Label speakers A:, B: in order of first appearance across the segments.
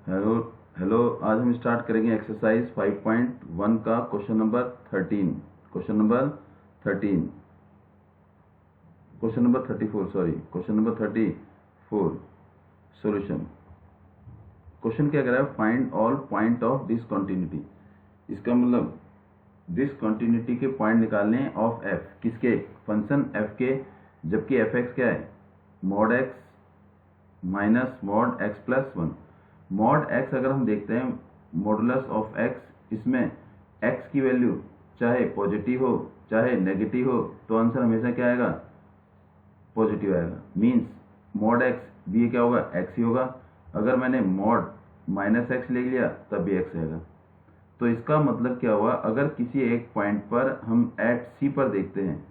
A: Hello hello, आज हम start करेंगे एक्सरसाइज 5.1 का question number 13। Question number 13 question number 34 sorry question number 34। Solution. Question क्या कह रहा है? Find all point of discontinuity. इसका मतलब डिसकंटिन्यूटी के पॉइंट निकालने ऑफ एफ, किसके? फंक्शन एफ के, जबकि एफ एक्स क्या है? Mod x minus mod x plus one. Mod x अगर हम देखते हैं, मॉडुलस ऑफ एक्स, इसमें एक्स की वैल्यू चाहे पॉजिटिव हो चाहे नेगेटिव हो तो आंसर हमेशा क्या आएगा? पॉजिटिव आएगा। मीन्स मॉड एक्स भी क्या होगा? एक्स ही होगा। अगर मैंने मॉड माइनस एक्स ले लिया तब भी एक्स आएगा। तो इसका मतलब क्या हुआ? अगर किसी एक पॉइंट पर हम एट सी पर देखते हैं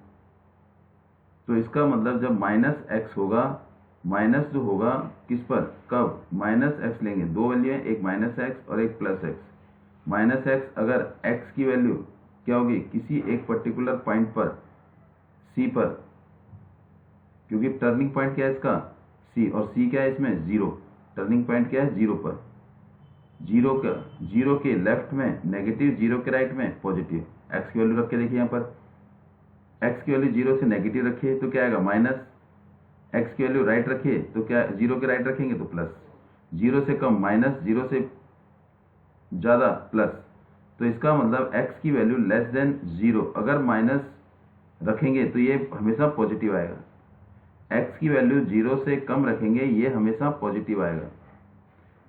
A: तो इसका मतलब जब माइनस एक्स होगा, माइनस जो होगा किस पर, कब? माइनस एक्स लेंगे, दो वैल्यू है, एक माइनस एक्स और एक प्लस एक्स। माइनस एक्स अगर एक्स की वैल्यू क्या होगी? किसी एक पर्टिकुलर पॉइंट पर सी पर, क्योंकि टर्निंग पॉइंट क्या है इसका? सी, और सी क्या है इसमें? जीरो। टर्निंग पॉइंट क्या है? जीरो पर। जीरो का, जीरो के लेफ्ट में नेगेटिव, जीरो के राइट में पॉजिटिव। एक्स की वैल्यू रख के देखिए, यहाँ पर एक्स की वैल्यू जीरो से नेगेटिव रखिए तो क्या आएगा? माइनस। एक्स की वैल्यू राइट रखिए तो क्या? जीरो के राइट रखेंगे तो प्लस। जीरो से कम माइनस, जीरो से ज़्यादा प्लस। तो इसका मतलब एक्स की वैल्यू लेस देन जीरो अगर माइनस रखेंगे तो ये हमेशा पॉजिटिव आएगा। एक्स की वैल्यू जीरो से कम रखेंगे ये हमेशा पॉजिटिव आएगा।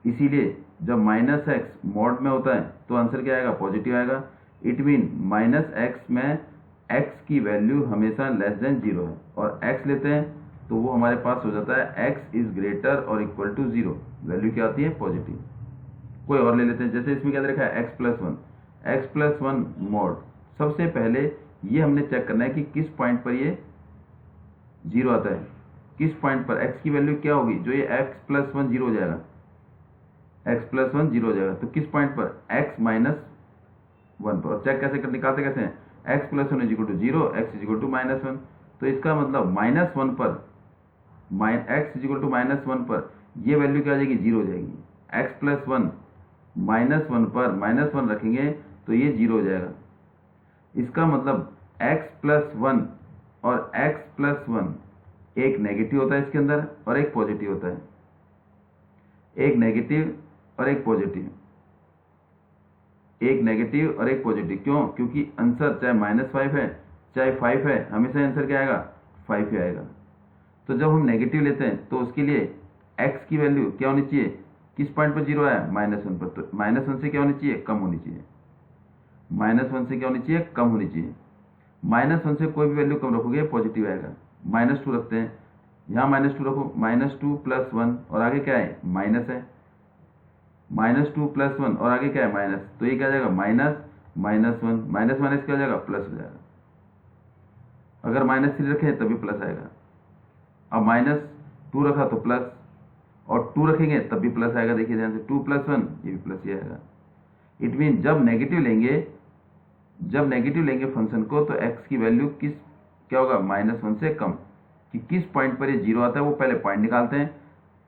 A: इसीलिए जब माइनस एक्स मॉड में होता है तो आंसर क्या आएगा? पॉजिटिव आएगा। इट मीन माइनस एक्स में एक्स की वैल्यू हमेशा लेस देन जीरो है, और एक्स लेते हैं तो वो हमारे पास हो जाता है एक्स इज ग्रेटर और इक्वल टू जीरो। वैल्यू क्या आती है? पॉजिटिव। कोई और ले लेते हैं, जैसे इसमें क्या देखा है? X plus one. X plus one mod, सबसे पहले ये हमने चेक करना है कि किस पॉइंट पर ये जीरो आता है। किस पॉइंट पर एक्स की वैल्यू क्या होगी जो ये एक्स प्लस वन जीरो हो जाएगा? एक्स प्लस वन जीरो हो जाएगा। तो किस पॉइंट पर? एक्स माइनस वन पर। और चेक कैसे कर, निकालते कैसे हैं? X plus one is equal to zero, x is equal to minus one. तो इसका मतलब माइनस वन पर, x is equal to minus one पर ये वैल्यू क्या आ जाएगी? जीरो हो जाएगी। X plus one minus one पर माइनस वन रखेंगे तो ये जीरो हो जाएगा। इसका मतलब एक्स प्लस वन और एक्स प्लस वन, एक नेगेटिव होता है इसके अंदर और एक पॉजिटिव होता है। एक नेगेटिव और एक पॉजिटिव, एक नेगेटिव और एक पॉजिटिव। क्यों? क्योंकि आंसर चाहे माइनस फाइव है चाहे फाइव है, हमेशा आंसर क्या आएगा? फाइव ही आएगा। तो जब हम नेगेटिव लेते हैं तो उसके लिए एक्स की वैल्यू क्या होनी चाहिए? किस पॉइंट पर जीरो आया? माइनस वन पर। तो माइनस वन से क्या होनी चाहिए? कम होनी चाहिए। माइनस वन से क्या होनी चाहिए? कम होनी चाहिए। माइनस वन से कोई भी वैल्यू कम रखोगे पॉजिटिव आएगा। माइनस टू रखते हैं, यहाँ माइनस टू रखो, माइनस टू प्लस वन और आगे क्या है? माइनस है। माइनस टू प्लस वन और आगे क्या है? माइनस। तो ये क्या जाएगा? Minus minus one, minus minus क्या हो जाएगा? प्लस हो जाएगा। अगर माइनस थ्री रखें तभी प्लस आएगा। अब माइनस टू रखा तो प्लस, और टू रखेंगे तब भी प्लस आएगा। देखिए ध्यान से, टू प्लस वन, ये भी प्लस ही आएगा। इट मीन जब नेगेटिव लेंगे, जब नेगेटिव लेंगे फंक्शन को, तो एक्स की वैल्यू किस, क्या होगा? माइनस वन से कम। कि किस पॉइंट पर ये जीरो आता है वो पहले पॉइंट निकालते हैं,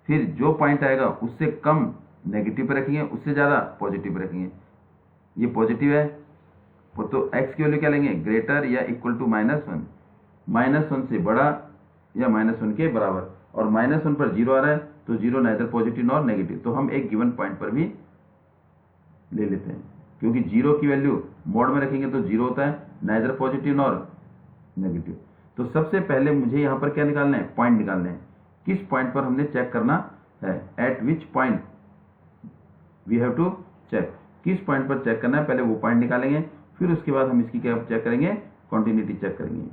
A: फिर जो पॉइंट आएगा उससे कम नेगेटिव पे रखेंगे, उससे ज़्यादा पॉजिटिव पे रखेंगे। ये पॉजिटिव है तो एक्स की वैल्यू क्या लेंगे? ग्रेटर या equal to minus one. Minus one से बड़ा या माइनस वन के बराबर। और माइनस वन पर जीरो आ रहा है तो zero neither positive nor negative, तो हम एक गिवन पॉइंट पर भी ले लेते हैं। क्योंकि जीरो की वैल्यू मोड में रखेंगे तो जीरो होता है, नाइदर पॉजिटिव नॉर नेगेटिव। तो सबसे पहले मुझे यहाँ पर क्या निकालना है? पॉइंट निकालना है। किस पॉइंट पर हमने चेक करना है? At which point we have to check. किस पॉइंट पर चेक करना है, पहले वो पॉइंट निकालेंगे, फिर उसके बाद हम इसकी क्या चेक करेंगे? कॉन्टिन्यूटी चेक करेंगे।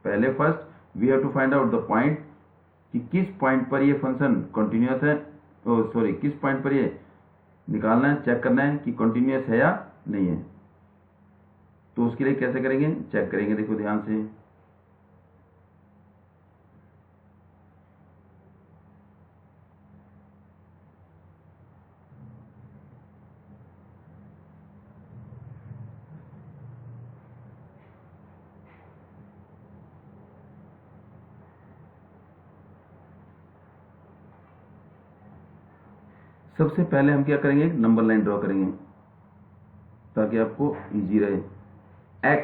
A: पहले first we have to find out the point, कि किस पॉइंट पर ये फंक्शन कंटिन्यूअस है, सॉरी किस पॉइंट पर ये निकालना है, चेक करना है कि कंटिन्यूअस है या नहीं है। तो उसके लिए कैसे करेंगे? चेक करेंगे, देखो ध्यान से। सबसे पहले हम क्या करेंगे, एक नंबर लाइन ड्रॉ करेंगे ताकि आपको इजी रहे। x,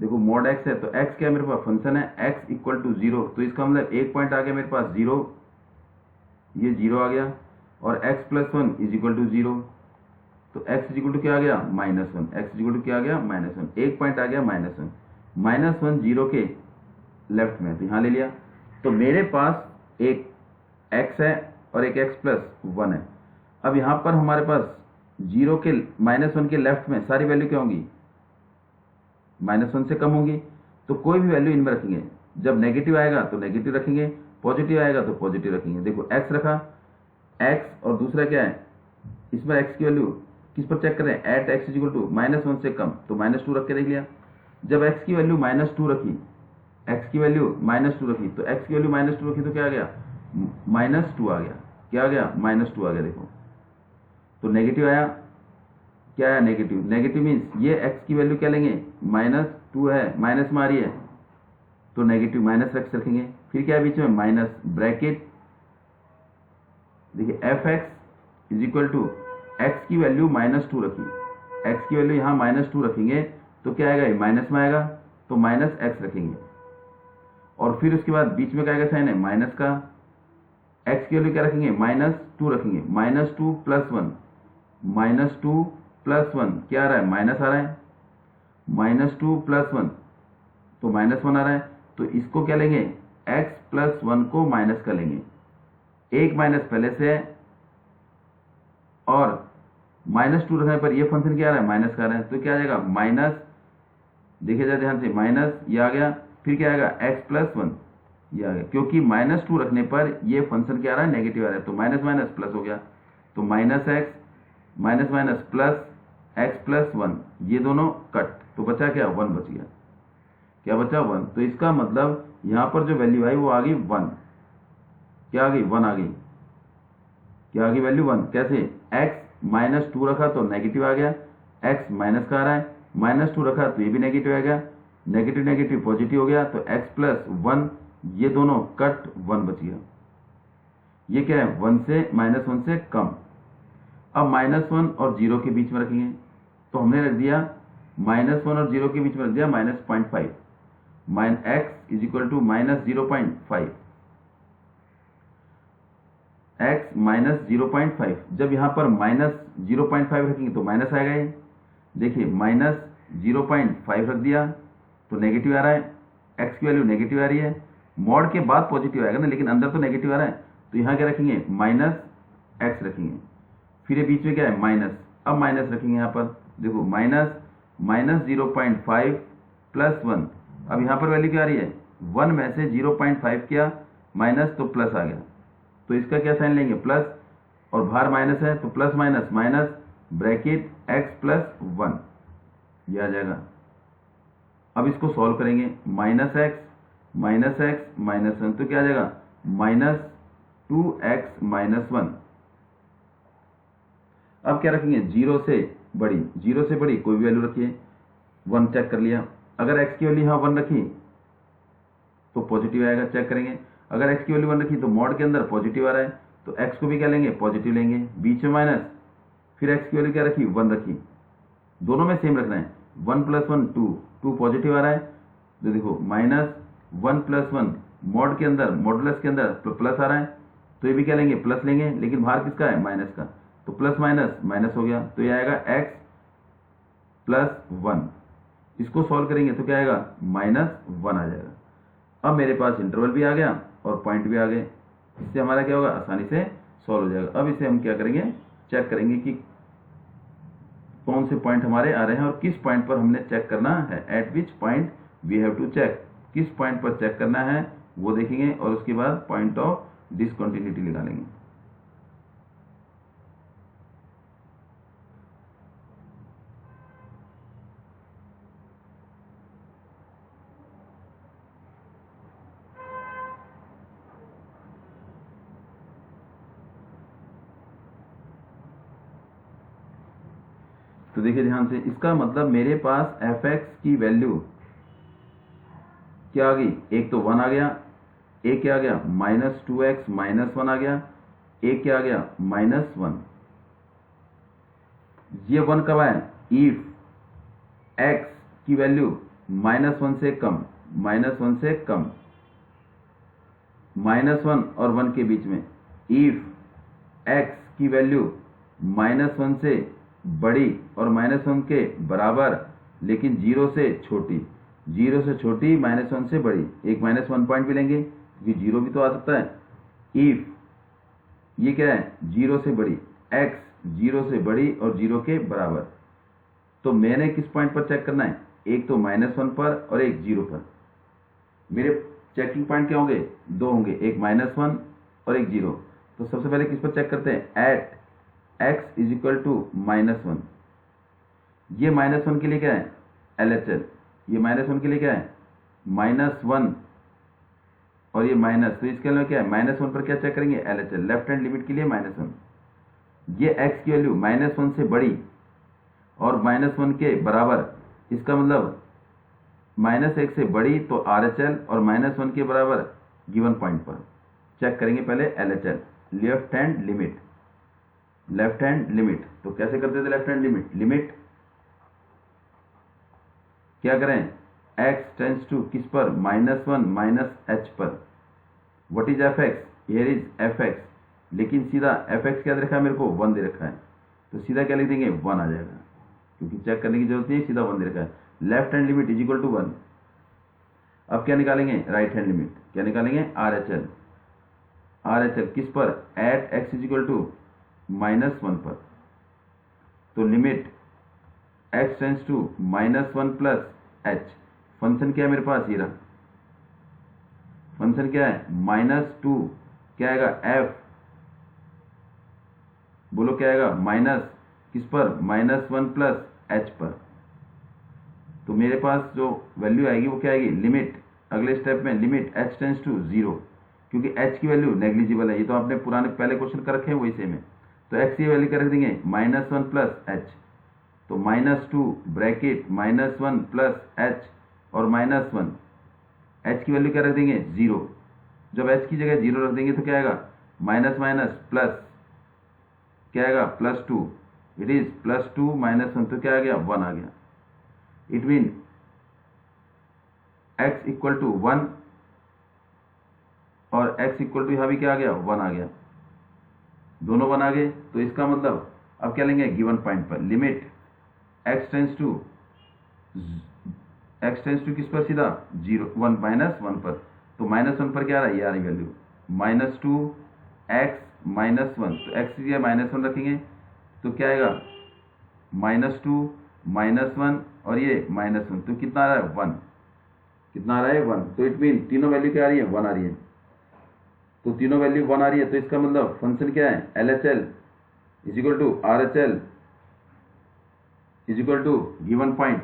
A: देखो मॉड x है तो x क्या है मेरे पास फंक्शन है x इक्वल टू 0, तो इसका मतलब एक पॉइंट आ गया मेरे पास 0, ये 0 आ गया, और x plus 1 is equal to 0, तो x इज इक्वल टू क्या आ गया -1, x इज इक्वल टू क्या आ गया -1, एक पॉइंट आ गया -1, -1 0 के लेफ्ट में, तो यहाँ ले लिया। तो मेरे पास एक x है और एक x प्लस 1 है। अब यहाँ पर हमारे पास 0 के -1 के लेफ्ट में सारी वैल्यू क्या होंगी, -1 से कम होंगी, तो कोई भी वैल्यू इनमें रखेंगे। जब नेगेटिव आएगा तो नेगेटिव रखेंगे, पॉजिटिव आएगा तो पॉजिटिव रखेंगे। देखो x रखा, x और दूसरा क्या है, इसमें x की वैल्यू किस पर चेक करें, at x is equal to -1 से कम, तो -2 रख के देख लिया। जब x की वैल्यू -2 रखी, x की वैल्यू -2 रखी, तो x की वैल्यू -2 रखी तो क्या आ गया -2 आ गया, क्या आ गया -2 आ गया। देखो तो नेगेटिव आया, क्या है नेगेटिव, नेगेटिव मीन्स ये x की वैल्यू क्या लेंगे -2 है, माइनस में आ रही है तो नेगेटिव माइनस रखेंगे। फिर क्या है बीच में माइनस ब्रैकेट, देखिए f(x) is equal to x की वैल्यू -2 रखी, x की वैल्यू यहाँ -2 रखेंगे तो क्या आएगा, ये माइनस में आएगा तो -x रखेंगे, और फिर उसके बाद बीच में क्या आएगा साइन है माइनस का, x की वैल्यू क्या रखेंगे -2 रखेंगे, -2 प्लस 1, -2 प्लस 1 क्या आ रहा है माइनस आ रहा है, -2 प्लस 1 तो -1 आ रहा है, तो इसको क्या लेंगे x प्लस 1 को माइनस कर लेंगे, एक माइनस पहले से है और -2 रखने पर ये फंक्शन क्या आ रहा है माइनस का आ रहा है, तो क्या आ जाएगा माइनस, देखिए जाए ध्यान से माइनस ये आ गया, फिर क्या आएगा x प्लस 1 ये आ गया, क्योंकि -2 रखने पर ये फंक्शन क्या आ रहा है नेगेटिव आ रहा है, तो माइनस माइनस प्लस हो गया, तो -x minus minus plus x plus 1 ये दोनों कट, तो बचा क्या 1 बच गया, क्या बचा 1। तो इसका मतलब यहाँ पर जो वैल्यू आई वो आ गई 1, क्या आ गई 1 आ गई, क्या आ गई वैल्यू 1, कैसे x -2 रखा तो नेगेटिव आ गया, x माइनस का आ रहा है, -2 रखा तो ये भी नेगेटिव आ गया, नेगेटिव नेगेटिव पॉजिटिव हो गया, तो x प्लस 1 ये दोनों कट 1 बच गया, ये क्या है 1 से -1 से कम। अब -1 और 0 के बीच में रखेंगे, तो हमने रख दिया -1 और 0 के बीच में रख दिया -0.5, x is equal to -0.5, x -0.5, जब यहाँ पर -0.5 रखेंगे तो माइनस आएगा, ये देखिए -0.5 रख दिया तो नेगेटिव आ रहा है, x की वैल्यू नेगेटिव आ रही है, मॉड के बाद पॉजिटिव आएगा ना, लेकिन अंदर तो नेगेटिव आ रहा है, तो यहाँ क्या रखेंगे -x रखेंगे, फिर ये बीच में क्या है माइनस, अब माइनस रखेंगे यहाँ पर, देखो -0.5 प्लस 1, अब यहाँ पर वैल्यू क्या आ रही है 1 में से 0.5 किया माइनस तो प्लस आ गया, तो इसका क्या साइन लेंगे प्लस, और बाहर माइनस है तो plus minus minus bracket x plus 1 ये आ जाएगा। अब इसको सॉल्व करेंगे, -x -1 तो क्या आ जाएगा -2x - 1। अब क्या रखेंगे 0 से बड़ी, 0 से बड़ी कोई भी वैल्यू रखिए, 1 चेक कर लिया, अगर x की वैल्यू यहाँ 1 रखी तो पॉजिटिव आएगा, चेक करेंगे, अगर x की वैल्यू 1 रखी तो मॉड के अंदर पॉजिटिव आ रहा है, तो x को भी क्या लेंगे पॉजिटिव लेंगे, बीच में माइनस, फिर x की वैल्यू क्या रखी 1 रखी, दोनों में सेम रखना है, 1 प्लस 1 2 पॉजिटिव आ रहा है, तो देखो -1 प्लस 1 मॉड के अंदर मॉडुलस के अंदर प्लस आ रहा है, तो ये भी क्या लेंगे प्लस लेंगे, लेकिन बाहर किसका है माइनस का, तो प्लस माइनस माइनस हो गया, तो ये आएगा x प्लस 1, इसको सॉल्व करेंगे तो क्या आएगा -1 आ जाएगा। अब मेरे पास इंटरवल भी आ गया और पॉइंट भी आ गए, इससे हमारा क्या होगा आसानी से सॉल्व हो जाएगा। अब इसे हम क्या करेंगे चेक करेंगे कि कौन से पॉइंट हमारे आ रहे हैं और किस पॉइंट पर हमने चेक करना है, at which point we have to check, किस पॉइंट पर चेक करना है वो देखेंगे, और उसके बाद पॉइंट ऑफ डिसकंटिन्यूटी निकालेंगे। तो देखिए ध्यान से, इसका मतलब मेरे पास f(x) की वैल्यू क्या आ गई, एक तो 1 आ गया, एक क्या आ गया -2x - 1 आ गया, एक क्या आ गया -1, ये 1 कब आए, इफ x की वैल्यू -1 से कम, -1 से कम, -1 और 1 के बीच में, इफ x की वैल्यू -1 से बड़ी और -1 के बराबर लेकिन 0 से छोटी, 0 से छोटी -1 से बड़ी, एक -1 पॉइंट भी लेंगे क्योंकि 0 भी तो आ सकता है। इफ ये क्या है, 0 से बड़ी, x 0 से बड़ी और 0 के बराबर, तो मैंने किस पॉइंट पर चेक करना है, एक तो -1 पर और एक 0 पर। मेरे चेकिंग पॉइंट क्या होंगे, दो होंगे, एक -1 और एक 0। तो सबसे पहले किस पर चेक करते हैं, at x is equal to -1। ये -1 के लिए क्या है, LHL, ये -1 के लिए क्या है, -1 और ये माइनस, तो इसके अलावा क्या है, -1 पर क्या चेक करेंगे, LHL, लेफ्ट हैंड लिमिट के लिए -1। ये x की वैल्यू -1 से बड़ी और -1 के बराबर, इसका मतलब -1 से बड़ी तो RHL और -1 के बराबर गिवन पॉइंट पर चेक करेंगे पहले LHL, left hand limit, left hand limit. तो कैसे करते थे लेफ्ट हैंड लिमिट, लिमिट क्या करें, x टेंड्स टू किस पर, -1 -h पर, what is fx, here is fx, लेकिन सीधा fx क्या दे रखा है मेरे को, 1 दे रखा है, तो सीधा क्या लिख देंगे, 1 आ जाएगा, क्योंकि चेक करने की जरूरत नहीं है, सीधा 1 दे रखा है। Left hand limit is equal to 1। अब क्या निकालेंगे, राइट हैंड लिमिट, क्या निकालेंगे, RHL, RHL किस पर, at x is equal to -1 पर, तो limit x tends to -1 plus h, function क्या है मेरे पास, ये रहा फंक्शन, क्या है, -2, क्या आएगा, f, बोलो क्या आएगा, माइनस किस पर, -1 प्लस h पर। तो मेरे पास जो वैल्यू आएगी वो क्या आएगी, लिमिट, अगले स्टेप में लिमिट h टेंड्स टू 0, क्योंकि h की वैल्यू नेग्लिजिबल है, ये तो आपने पुराने पहले क्वेश्चन कर रखे हैं वही सेम है, तो x की वैल्यू क्या रख देंगे, -1 प्लस h, तो -2 ब्रैकेट -1 प्लस h और -1, h की वैल्यू क्या रख देंगे, 0। जब h की जगह 0 रख देंगे तो क्या आएगा, माइनस माइनस प्लस, क्या आएगा, +2, इट इज +2 -1, तो क्या आ गया, 1 आ गया। It mean x equal to 1 और x इक्वल टू यहां भी क्या आ गया, 1 आ गया, दोनों 1 आ गए। तो इसका मतलब अब क्या लेंगे, गिवन पॉइंट पर लिमिट x टेंड्स टू किस पर, सीधा 0 1 -1 पर, तो -1 पर क्या आ रहा है, ये आ रही वैल्यू, -2x -1, तो x की जगह -1 रखेंगे तो क्या आएगा, -2 -1 और ये -1, तो कितना आ रहा है, 1, कितना आ रहा है, 1। तो इट मीन तीनों वैल्यू क्या आ रही है, 1 आ रही है, तो तीनों वैल्यू 1 आ रही है, तो इसका मतलब फंक्शन क्या है, LHL is equal to RHL is equal to given point,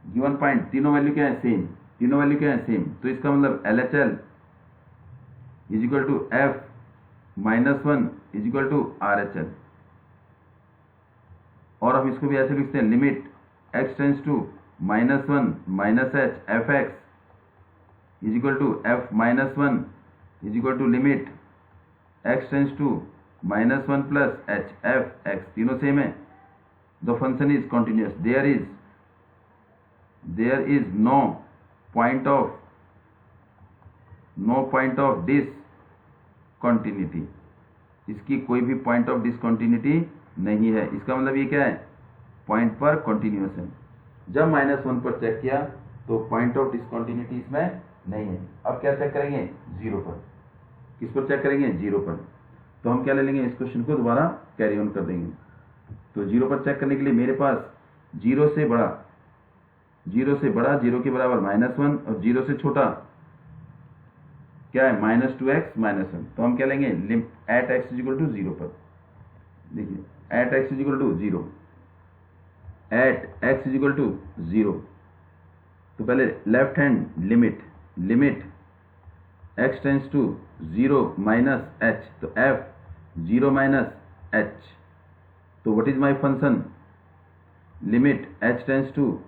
A: given point तीनों वैल्यू क्या है, सेम, तीनों वैल्यू क्या है, सेम, तो इसका मतलब LHL is equal to f -1 is equal to RHL। और हम इसको भी ऐसे लिखते हैं, limit x tends to -1 -h fx is equal to f -1 is equal to limit x tends to -1 plus h fx, तीनों सेम है, the function is continuous, there is no point of discontinuity, इसकी कोई भी point of discontinuity नहीं है। इसका मतलब ये क्या है, पॉइंट पर कॉन्टिन्यूस है। जब -1 पर चेक किया तो पॉइंट ऑफ डिसकंटिन्यूटी इसमें नहीं है। अब क्या चेक करेंगे, 0 पर, किस पर चेक करेंगे, 0 पर। तो हम क्या ले लेंगे, इस क्वेश्चन को दोबारा कैरी ऑन कर देंगे। तो 0 पर चेक करने के लिए मेरे पास 0 से बड़ा, 0 के बराबर -1 और 0 से छोटा क्या है, -2x -1, तो हम क्या लेंगे, at x is equal to 0 पर, देखिए at x is equal to 0, at x is equal to 0, तो पहले left hand limit x tends to 0 -h, तो f 0 -h, तो what is my function, limit h tends to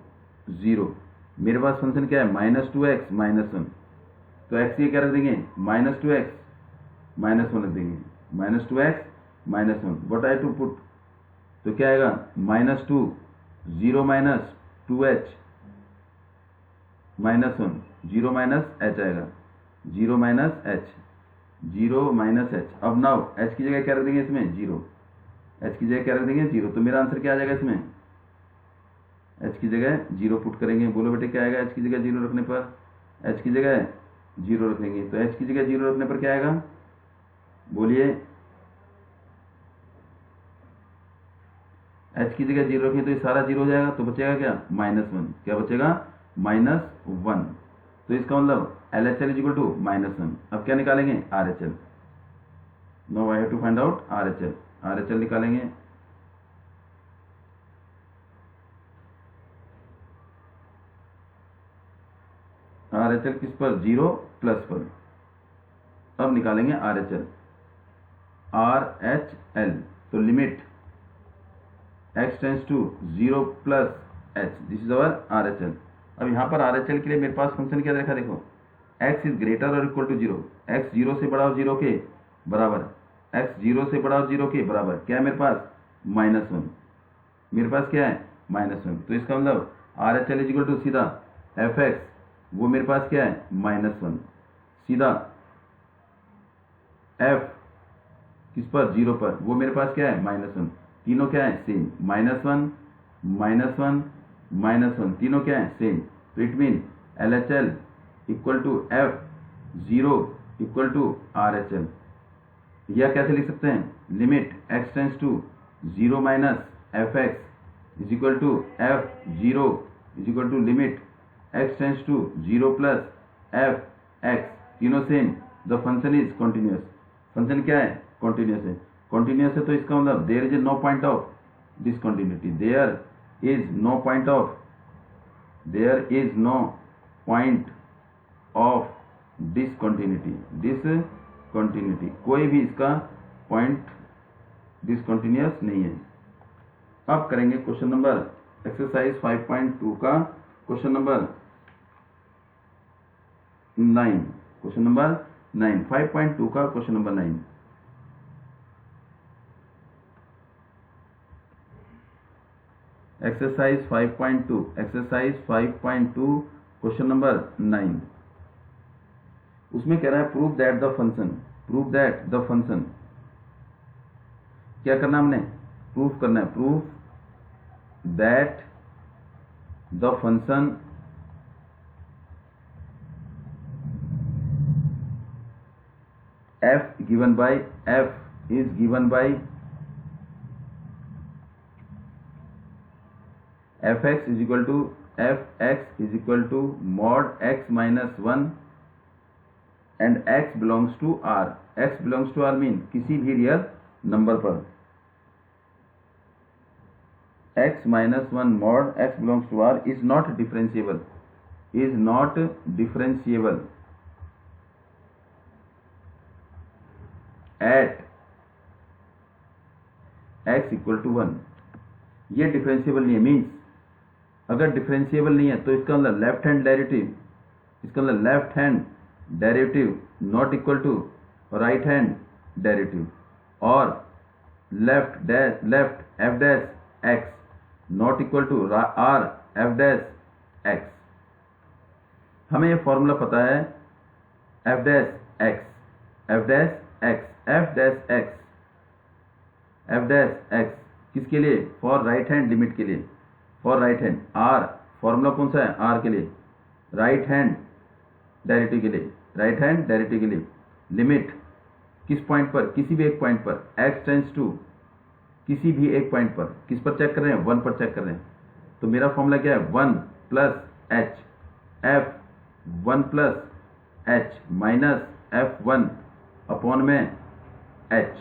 A: 0, मेरे पास function क्या है, -2x -1, तो x ये क्या रख देंगे, -2x -1 रख देंगे, -2x -1, what I to put, तो क्या आएगा -2, 0 माइनस 2h -1, 0 माइनस h आएगा, 0 माइनस h, 0 माइनस h। अब नाउ h की जगह क्या रख देंगे इसमें 0, h की जगह क्या रख देंगे 0। तो मेरा आंसर क्या आ जाएगा इसमें, h की जगह 0 पुट करेंगे। बोलो बेटे क्या आएगा h की जगह 0 रखने पर, h की जगह 0 रखेंगे तो h की जगह 0 रखने पर क्या आएगा, बोलिए। h की जगह 0 रखें तो ये सारा 0 हो जाएगा, तो बचेगा क्या -1। क्या बचेगा -1। तो इसका मतलब LHL इज इक्वल टू -1। अब क्या निकालेंगे RHL। No I have to find out RHL। RHL निकालेंगे। RHL किस पर, 0 प्लस पर। अब निकालेंगे RHL, RHL। तो limit x tends to 0 plus h, this is our RHL। अब यहाँ पर RHL के लिए मेरे पास फंक्शन क्या देखा, देखो x इज ग्रेटर और इक्वल टू 0, x 0 से बड़ा और 0 के बराबर, x 0 से बड़ा और 0 के बराबर। क्या है मेरे पास -1, मेरे पास क्या है -1। तो इसका मतलब RHL इज इक्वल टू सीधा fx, वो मेरे पास क्या है -1, सीधा f किस पर 0 पर, वो मेरे पास क्या है -1। तीनों क्या है सेम, -1 -1 -1, तीनों क्या है सेम। तो it mean LHL equal to f0 equal to RHL। या कैसे लिख सकते हैं, limit x tends to 0 minus fx is equal to f0 is equal to limit x tends to 0 plus fx, तीनों same. The function is continuous, function क्या है continuous है। Continuous है तो इसका मतलब there is no point of discontinuity, there is no point of, there is no point of discontinuity, discontinuity, कोई भी इसका पॉइंट डिसकंटिन्यूस नहीं है। अब करेंगे क्वेश्चन नंबर एक्सरसाइज 5.2 का क्वेश्चन नंबर 9, क्वेश्चन नंबर 9, 5.2 का question number 9। Exercise 5.2, exercise 5.2 question number 9। उसमें कह रहा है prove that the function, prove that the function, क्या करना हमने प्रूफ करना है, proof that the function f given by f is given by fx is equal to fx is equal to mod x minus 1 and x belongs to r, x belongs to r mean किसी भी real number पर, x minus 1 mod x belongs to r is not differentiable, is not differentiable at x equal to 1। ये differentiable नहीं है, means अगर differentiable नहीं है तो इसका मतलब लेफ्ट हैंड डेरिवेटिव, इसका मतलब left hand derivative not equal to right hand derivative, और left F dash x not equal to R F dash X. हमें ये फॉर्मूला पता है F dash X, F dash X, F dash X, F dash X किसके लिए, for right hand limit के लिए, for right hand. R formula कौन सा है आर के लिए, राइट हैंड डेरिवेटिव के लिए, राइट हैंड डेरिवेटिव के लिए। लिमिट किस पॉइंट पर, किसी भी एक पॉइंट पर, x टेंस टू किसी भी एक पॉइंट पर, किस पर चेक कर रहे हैं 1 पर चेक कर रहे हैं। तो मेरा फॉर्मूला क्या है 1 plus H, F 1 plus H minus f1 upon में h,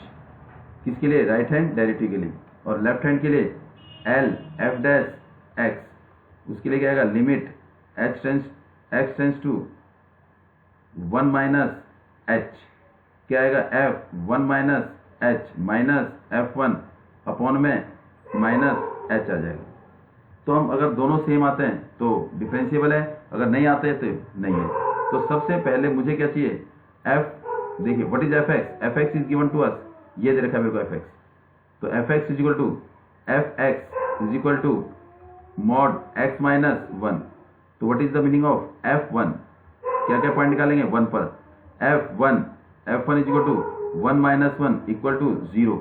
A: किसके लिए राइट हैंड डेरिवेटिव के लिए। और लेफ्ट हैंड के लिए l एफ डैश एक्स, उसके लिए क्या आएगा limit x tends to 1 minus h, क्या आएगा f 1 minus h minus f1 upon में माइनस h आ जाएगा। तो हम अगर दोनों सेम आते हैं तो डिफरेंशिएबल है, अगर नहीं आते हैं तो नहीं है। तो सबसे पहले मुझे क्या चाहिए f, देखिए what is f x, f x is given to us, ये दे रखा है मेरे को एफ एक्स। तो f x is equal to f x is equal to mod x minus 1। तो what is the meaning of f1? क्या क्या पॉइंट निकालेंगे 1 पर। f1 is equal to 1 minus 1 equal to 0।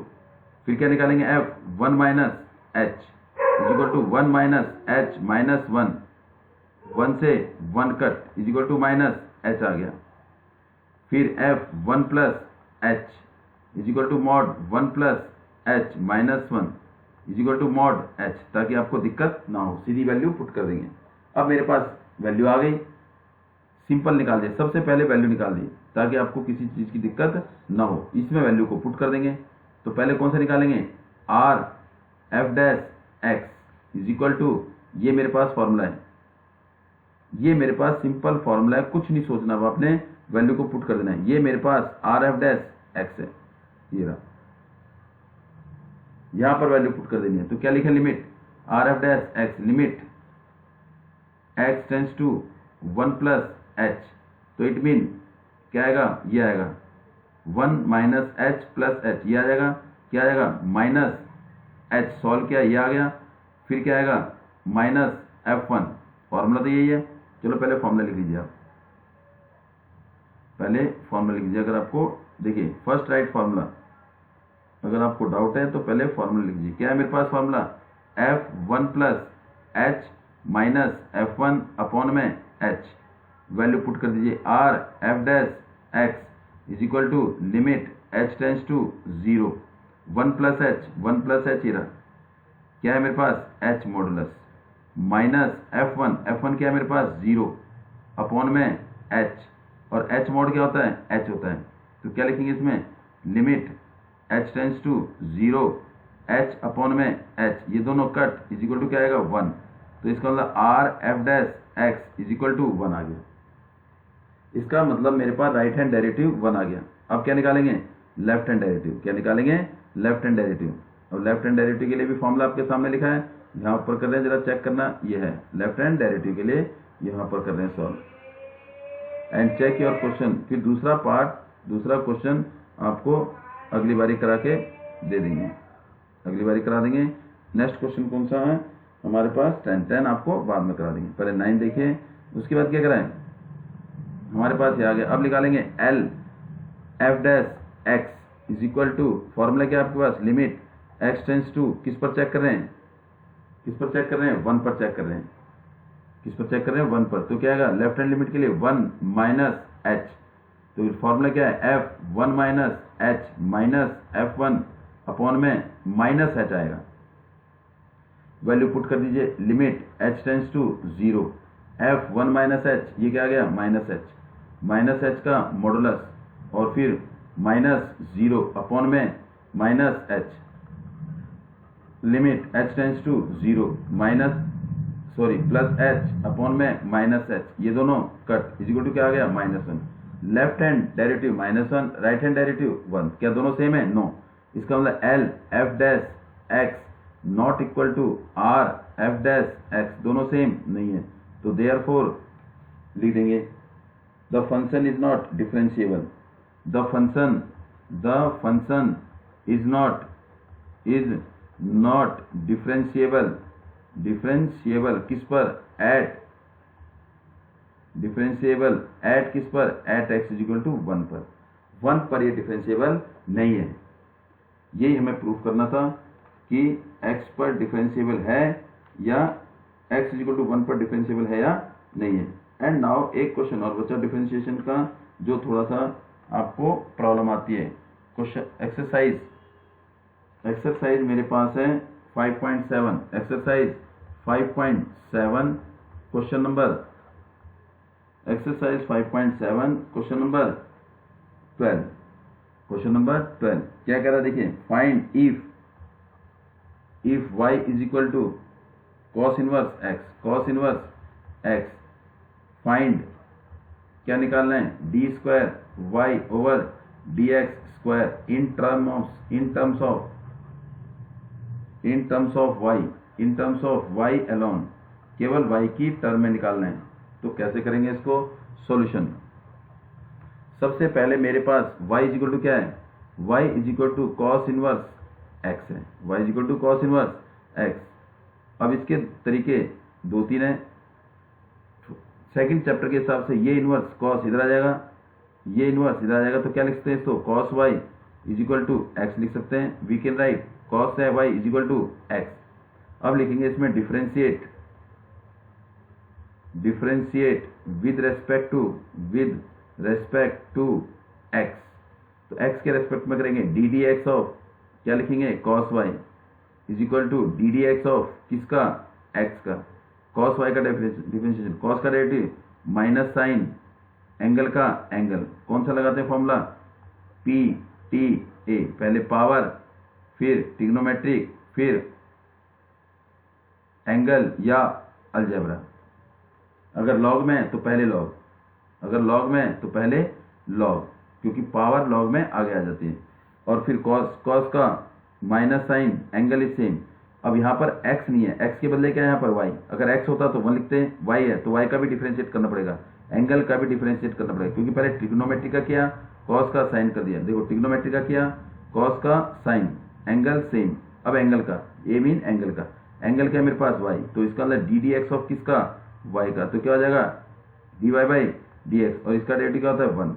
A: फिर क्या निकालेंगे f1 minus h is equal to 1 minus h minus 1, 1 से 1 cut is equal to minus h आ गया। फिर f1 plus h is equal to mod 1 plus h minus 1 is equal to mod h, ताकि आपको दिक्कत ना हो, सीधी वैल्यू पुट कर देंगे। अब मेरे पास वैल्यू आ गई, सिंपल निकाल दिए, सबसे पहले वैल्यू निकाल दी ताकि आपको किसी चीज़ की दिक्कत ना हो। इसमें वैल्यू को पुट कर देंगे। तो पहले कौन सा निकालेंगे, R F dash x is equal to, ये मेरे पास फॉर्मूला है, ये मेरे पास सिंपल फॉर्मूला है, कुछ नहीं सोचना, अब आपने वैल्यू को पुट कर देना है। ये मेरे पास आर एफ डैश एक्स है, ये रहा, यहां पर वैल्यू पुट कर देनी है। तो क्या लिखे, limit R F dash x, limit x tends to 1 plus h. तो इट मीन क्या आएगा, ये आएगा 1 माइनस एच प्लस एच, ये आ जाएगा, क्या आ जाएगा माइनस एच, सॉल्व किया ये आ गया। फिर क्या आएगा माइनस f1, फॉर्मूला तो यही है। चलो पहले फॉर्मूला लिख लीजिए आप, पहले फॉर्मूला लिख लीजिए। अगर आपको देखिए फर्स्ट राइट फॉर्मूला, अगर आपको डाउट है तो पहले फॉर्मूला लिख लीजिए। क्या है मेरे पास formula, f1 plus H minus f1 upon में h, वैल्यू पुट कर दीजिए। R F dash x is equal to limit h tends to 0, 1 plus H, ये रहा, क्या है मेरे पास h मॉडुलस, माइनस f1 क्या है मेरे पास 0 अपॉन में h, और h मॉड क्या होता है, h होता है। तो क्या लिखेंगे इसमें, limit h tends to 0, h upon में h, ये दोनों कट इज इक्वल टू क्या आएगा 1। तो इसका मतलब R F dash x is equal to 1 आ गया। इसका मतलब मेरे पास राइट हैंड डेरिवेटिव 1 आ गया। अब क्या निकालेंगे, लेफ्ट हैंड डेरिवेटिव। क्या निकालेंगे, लेफ्ट हैंड डेरिवेटिव। और लेफ्ट हैंड डेरिवेटिव के लिए भी फॉर्मूला आपके सामने लिखा है, यहाँ पर कर रहे हैं, जरा चेक करना, ये है लेफ्ट हैंड डेरिवेटिव के लिए, यहाँ पर कर रहे हैं solve and check your question. फिर दूसरा पार्ट, दूसरा क्वेश्चन आपको अगली बारी करा के दे देंगे, अगली बारी करा देंगे। नेक्स्ट क्वेश्चन कौन सा है हमारे पास, 10 आपको बाद में करा देंगे। पहले 9 देखिए, उसके बाद क्या कराएं, हमारे पास ये आ गया। अब निकालेंगे L f dash x is equal to, formula क्या आपके पास, लिमिट एक्स टेंस टू, किस पर चेक कर रहे हैं, किस पर चेक कर रहे हैं, 1 पर चेक कर रहे हैं, किस पर चेक कर रहे हैं, 1 पर। तो क्या आएगा, लेफ्ट हैंड लिमिट के लिए 1 माइनस एच, तो फॉर्मूला क्या है, f1 minus h minus f1 upon में माइनस एच आएगा। वैल्यू पुट कर दीजिए, limit h tends to 0, f1 minus h, ये क्या आ गया माइनस एच का मॉडुलस, और फिर माइनस 0 अपॉन में minus h, limit h tends to 0 plus h upon में माइनस एच, ये दोनों कट इज इक्वल टू क्या आ गया -1। Left hand derivative -1, right hand derivative 1, क्या दोनों सेम है, नो। इसका मतलब L f dash x not equal to R F dash x, दोनों सेम नहीं है, तो देयरफॉर लिख देंगे the function is not differentiable, the function is not differentiable किस पर, एट डिफरेंशिएबल एट किस पर, at x is equal to 1 पर ये डिफरेंशिएबल नहीं है। यही हमें प्रूफ करना था कि x पर डिफरेंशिएबल है या x इज इक्वल टू 1 पर डिफरेंशिएबल है या नहीं है। एंड नाउ एक क्वेश्चन और बचा डिफरेंशिएशन का, जो थोड़ा सा आपको प्रॉब्लम आती है। क्वेश्चन एक्सरसाइज मेरे पास है 5.7, exercise 5.7 question number, exercise 5.7 question number 12, question number 12 क्या कह रहा है, देखिए find if y is equal to cos inverse x, find क्या निकालना है, d square y over dx square in terms of y alone, केवल y की टर्म में निकालना है। तो कैसे करेंगे इसको सॉल्यूशन। सबसे पहले मेरे पास y इज इक्वल टू क्या है, y is equal to cos inverse x है, y is equal to cos inverse x. अब इसके तरीके 2-3 हैं। सेकंड चैप्टर के हिसाब से ये इनवर्स कॉस इधर आ जाएगा, ये इनवर्स इधर आ जाएगा, तो क्या लिख सकते हैं इसको, cos y is equal to x लिख सकते हैं। We can write cos y is equal to x. अब लिखेंगे इसमें differentiate with respect to x. तो एक्स के रेस्पेक्ट में करेंगे डी डी एक्स ऑफ, क्या लिखेंगे, cos y is equal to d d x of किसका, एक्स का। कॉस वाई का डिफरेंशिएशन, कॉस का डेरिवेटिव माइनस साइन एंगल का एंगल, कौन सा लगाते हैं फॉर्मूला, पी टी ए, पहले पावर फिर ट्रिग्नोमेट्रिक फिर एंगल या अलजेब्रा। अगर लॉग में तो पहले लॉग, अगर लॉग में तो पहले लॉग, क्योंकि पावर लॉग में आगे आ जाती है। और फिर कॉस का minus sine angle is same. अब यहाँ पर x नहीं है, x के बदले क्या है यहाँ पर y। अगर x होता तो 1 लिखते हैं, y है तो y का भी डिफरेंशिएट करना पड़ेगा, एंगल का भी डिफरेंशिएट करना पड़ेगा, क्योंकि पहले ट्रिग्नोमेट्री का किया, कॉस का साइन कर दिया। देखो ट्रिग्नोमेट्री का किया, कॉस का साइन, एंगल सेम। अब एंगल का, ए मीन एंगल का, एंगल क्या है मेरे पास y, तो इसका मतलब डी डी एक्स ऑफ किसका, y का, तो क्या हो जाएगा d y by d x, और इसका डेरिवेटिव क्या होता है 1।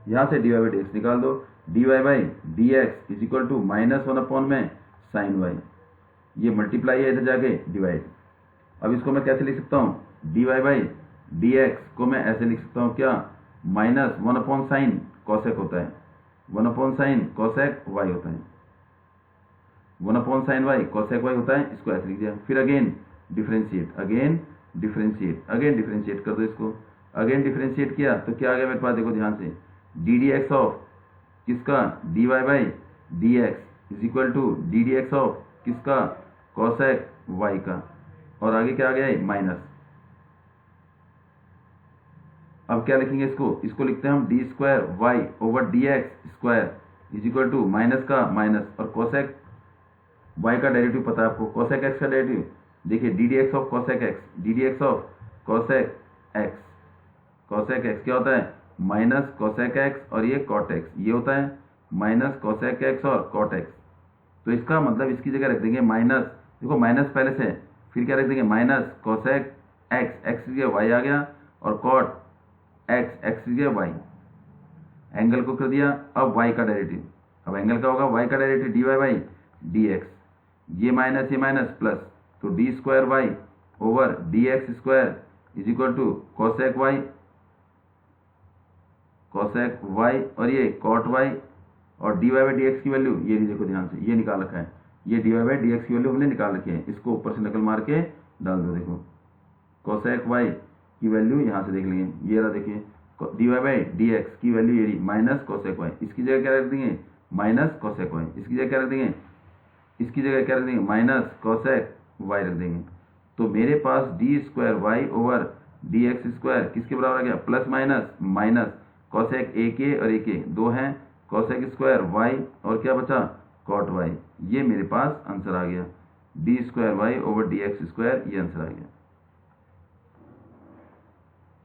A: यहाँ से d y by d x निकाल दो, d y by d x is equal to -1 upon में साइन वाई, ये मल्टीप्लाई है इधर जाके डिवाइड। अब इसको मैं कैसे लिख सकता हूँ, d y by d x को मैं ऐसे लिख सकता हूँ क्या, -1 अपॉन साइन कॉसेक होता है, 1 अपॉन साइन कॉसेक वाई होता है, 1 upon sine y cosec y होता है, इसको ऐसे लिख दिया। फिर अगेन डिफरेंशिएट, अगेन डिफरेंशिएट कर दो इसको, अगेन डिफरेंशिएट किया तो क्या आ गया मेरे पास, देखो ध्यान से, डी डी एक्स ऑफ किसका, d y by d x is equal to d d x of किसका, कॉसेक वाई का, और आगे क्या आ गया है माइनस। अब क्या लिखेंगे इसको लिखते हैं हम d square Y over D x square is equal to minus का माइनस, और कॉसेक वाई का डेरिवेटिव पता है आपको, कॉसेक एक्स का डेरिवेटिव देखिए, d d x of cosec x, d d x of cosec x, cosec x क्या होता है माइनस कॉसेक एक्स, और ये कॉट एक्स, ये होता है माइनस कॉसेक एक्स और कॉट एक्स। तो इसका मतलब इसकी जगह रख देंगे माइनस, देखो माइनस पहले से, फिर क्या रख देंगे माइनस कॉसेक एक्स, एक्स की जगह वाई आ गया, और कॉट एक्स, एक्स की जगह वाई, एंगल को कर दिया। अब वाई का डेरिवेटिव, अब एंगल का होगा वाई का derivative d y by d x, ये माइनस प्लस, तो d square Y over D x square is equal to cosec y और ये कॉट वाई, और d y by d x की वैल्यू ये नहीं, देखो ध्यान से, ये निकाल रखा है, ये d y by d x की वैल्यू हमने निकाल रखी है, इसको ऊपर से नकल मार के डाल दो। देखो कॉसेक वाई की वैल्यू यहाँ से देख लेंगे, ये रहा देखिए, d y by d x की वैल्यू ये रही माइनस कॉसेक वाई, इसकी जगह क्या रख देंगे माइनस कॉसेक वाई, इसकी जगह क्या रख देंगे, इसकी जगह क्या रख देंगे माइनस कॉसेक वाई रख देंगे। तो मेरे पास D square Y over D x square किसके बराबर आ गया, प्लस माइनस कॉसेक ए के और ए के दो हैं, कॉसेक स्क्वायर वाई और क्या बचा कॉट वाई, ये मेरे पास आंसर आ गया, d square Y over D x square, ये आंसर आ गया।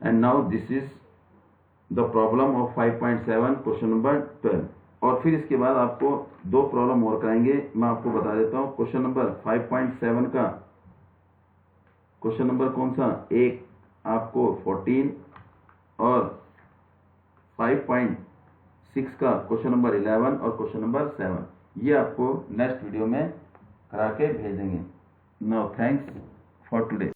A: And now this is the problem of 5.7 question number 12। और फिर इसके बाद आपको 2 प्रॉब्लम और कराएंगे, मैं आपको बता देता हूँ। क्वेश्चन नंबर 5.7 का क्वेश्चन नंबर कौन सा, एक आपको 14 और 5.6 का क्वेश्चन नंबर 11 और क्वेश्चन नंबर 7, ये आपको नेक्स्ट वीडियो में करा के भेज देंगे। Now thanks for today.